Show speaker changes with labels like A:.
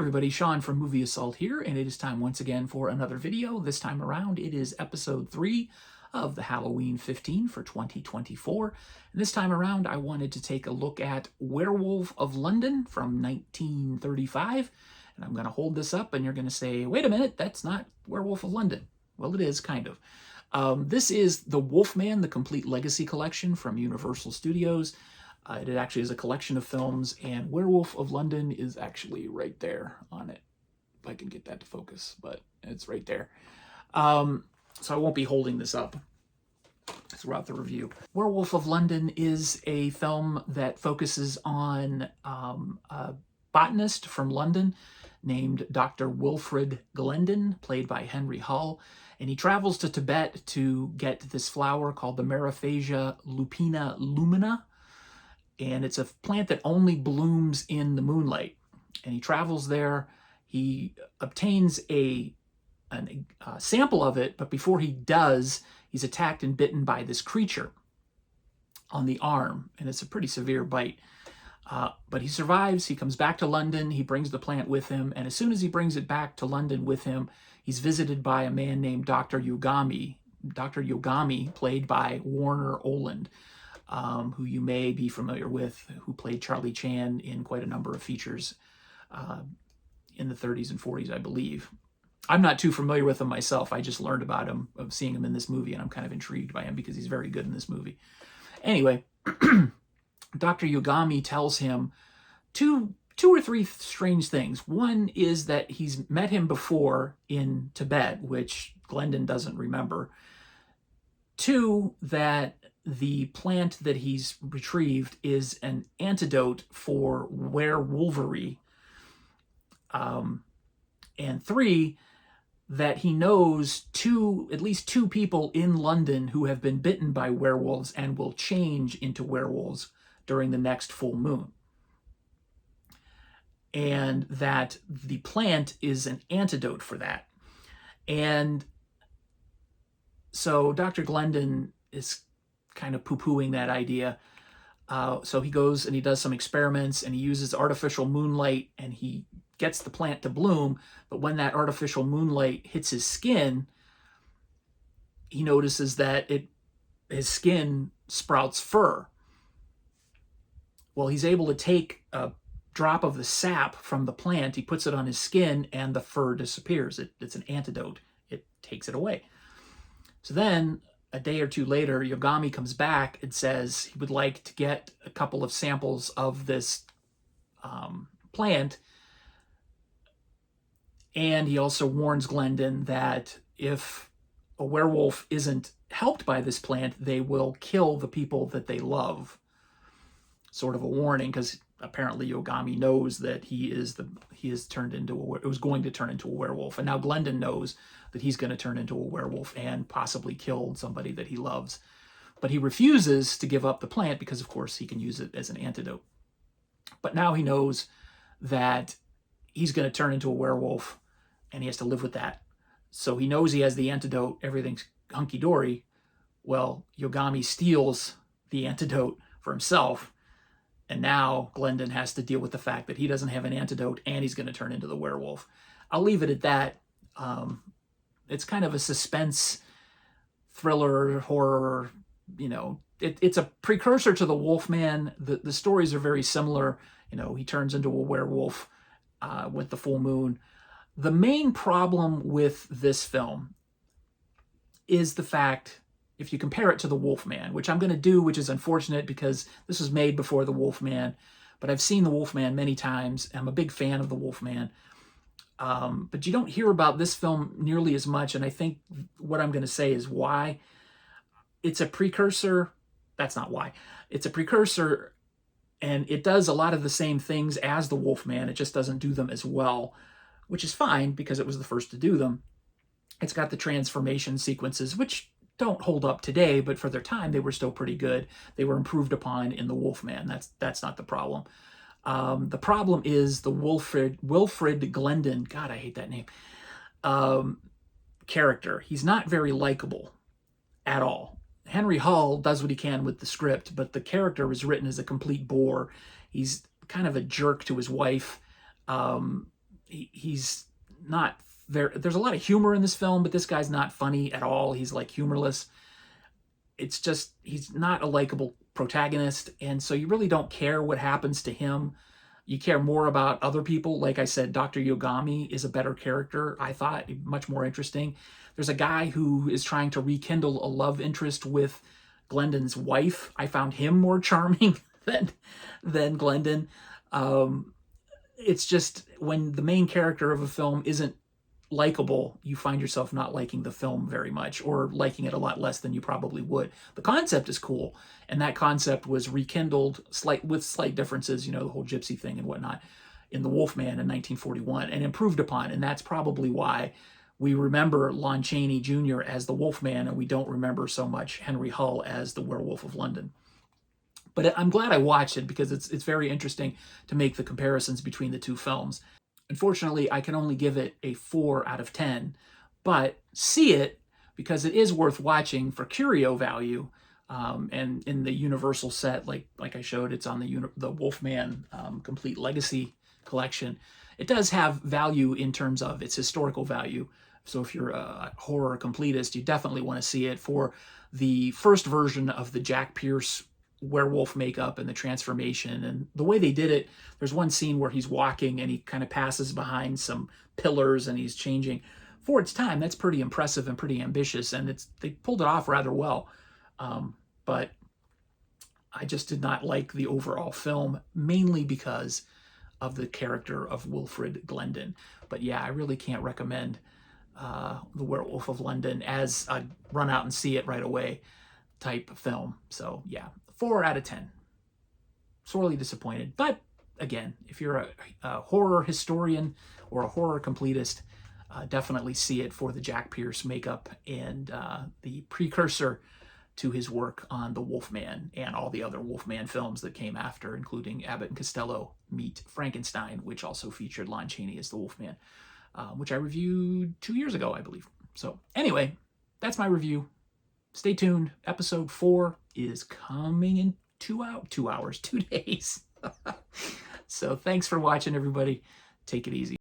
A: everybody, Sean from Movie Assault here, and it is time once again for another video. This time around, it is episode 3 of the Halloween 15 for 2024. And this time around, I wanted to take a look at Werewolf of London from 1935. And I'm going to hold this up, and you're going to say, wait a minute, that's not Werewolf of London. Well, it is, kind of. This is The Wolfman, the Complete Legacy Collection from Universal Studios. It actually is a collection of films, and Werewolf of London is actually right there on it. If I can get that to focus, but it's right there. So I won't be holding this up throughout the review. Werewolf of London is a film that focuses on a botanist from London named Dr. Wilfrid Glendon, played by Henry Hull, and he travels to Tibet to get this flower called the Mariphasia lupina lumina. And it's a plant that only blooms in the moonlight. And he travels there. He obtains a sample of it, but before he does, he's attacked and bitten by this creature on the arm. And it's a pretty severe bite. But he survives. He comes back to London. He brings the plant with him. And as soon as he brings it back to London with him, he's visited by a man named Dr. Yogami. Dr. Yogami, played by Warner Oland. Who you may be familiar with, who played Charlie Chan in quite a number of features in the 30s and 40s, I believe. I'm not too familiar with him myself. I just learned about him, of seeing him in this movie, and I'm kind of intrigued by him because he's very good in this movie. Anyway, Dr. Yogami tells him two or three strange things. One is that he's met him before in Tibet, which Glendon doesn't remember. Two, that the plant that he's retrieved is an antidote for werewolvery. And three, that he knows at least two people in London who have been bitten by werewolves and will change into werewolves during the next full moon. And that the plant is an antidote for that. And so Dr. Glendon is kind of poo-pooing that idea. So he goes and he does some experiments, and he uses artificial moonlight, and he gets the plant to bloom. But when that artificial moonlight hits his skin, he notices that his skin sprouts fur. Well, he's able to take a drop of the sap from the plant, he puts it on his skin, and the fur disappears. It's an antidote. It takes it away. So then, a day or two later, Yogami comes back and says he would like to get a couple of samples of this plant. And he also warns Glendon that if a werewolf isn't helped by this plant, they will kill the people that they love. Sort of a warning, because apparently Yogami knows that he is going to turn into a werewolf. And now Glendon knows that he's going to turn into a werewolf and possibly kill somebody that he loves. But he refuses to give up the plant because, of course, he can use it as an antidote. But now he knows that he's going to turn into a werewolf, and he has to live with that. So he knows he has the antidote. Everything's hunky-dory. Well, Yogami steals the antidote for himself. And now Glendon has to deal with the fact that he doesn't have an antidote, and he's going to turn into the werewolf. I'll leave it at that. It's kind of a suspense, thriller, horror. It's a precursor to The Wolfman. The stories are very similar. He turns into a werewolf with the full moon. The main problem with this film is the fact, if you compare it to The Wolfman, which I'm going to do, which is unfortunate because this was made before The Wolfman, but I've seen The Wolfman many times. I'm a big fan of The Wolfman. But you don't hear about this film nearly as much, and I think what I'm going to say is why. It's a precursor. That's not why. It's a precursor, and it does a lot of the same things as The Wolfman. It just doesn't do them as well, which is fine because it was the first to do them. It's got the transformation sequences, which don't hold up today, but for their time, they were still pretty good. They were improved upon in The Wolfman. That's not the problem. The problem is the Wilfrid Glendon, God, I hate that name, character. He's not very likable at all. Henry Hull does what he can with the script, but the character is written as a complete bore. He's kind of a jerk to his wife. he's not there. There's a lot of humor in this film, but this guy's not funny at all. He's like humorless. It's just, he's not a likable protagonist, and so you really don't care what happens to him. You care more about other people. Like I said, Dr. Yogami is a better character, I thought, much more interesting. There's a guy who is trying to rekindle a love interest with Glendon's wife. I found him more charming than Glendon. It's just, when the main character of a film isn't likable, you find yourself not liking the film very much, or liking it a lot less than you probably would. The concept is cool, and that concept was rekindled with slight differences, you know, the whole gypsy thing and whatnot, in The Wolfman in 1941, and improved upon. And that's probably why we remember Lon Chaney Jr. as the Wolfman, and we don't remember so much Henry Hull as the Werewolf of London. But I'm glad I watched it, because it's very interesting to make the comparisons between the two films. Unfortunately, I can only give it a 4 out of 10, but see it because it is worth watching for curio value. And in the Universal set, like I showed, it's on the Wolfman Complete Legacy collection. It does have value in terms of its historical value. So if you're a horror completist, you definitely want to see it. For the first version of the Jack Pierce werewolf makeup and the transformation and the way they did it, there's one scene where he's walking and he kind of passes behind some pillars and he's changing. For its time, that's pretty impressive and pretty ambitious, and they pulled it off rather well. But I just did not like the overall film, mainly because of the character of Wilfred Glendon. But yeah, I really can't recommend The Werewolf of London as a run out and see it right away type film. So yeah, 4 out of 10. Sorely disappointed. But again, if you're a horror historian or a horror completist, definitely see it for the Jack Pierce makeup and the precursor to his work on The Wolfman and all the other Wolfman films that came after, including Abbott and Costello Meet Frankenstein, which also featured Lon Chaney as the Wolfman, which I reviewed 2 years ago, I believe. So anyway, that's my review. Stay tuned. Episode 4 is coming in 2 days. So thanks for watching, everybody. Take it easy.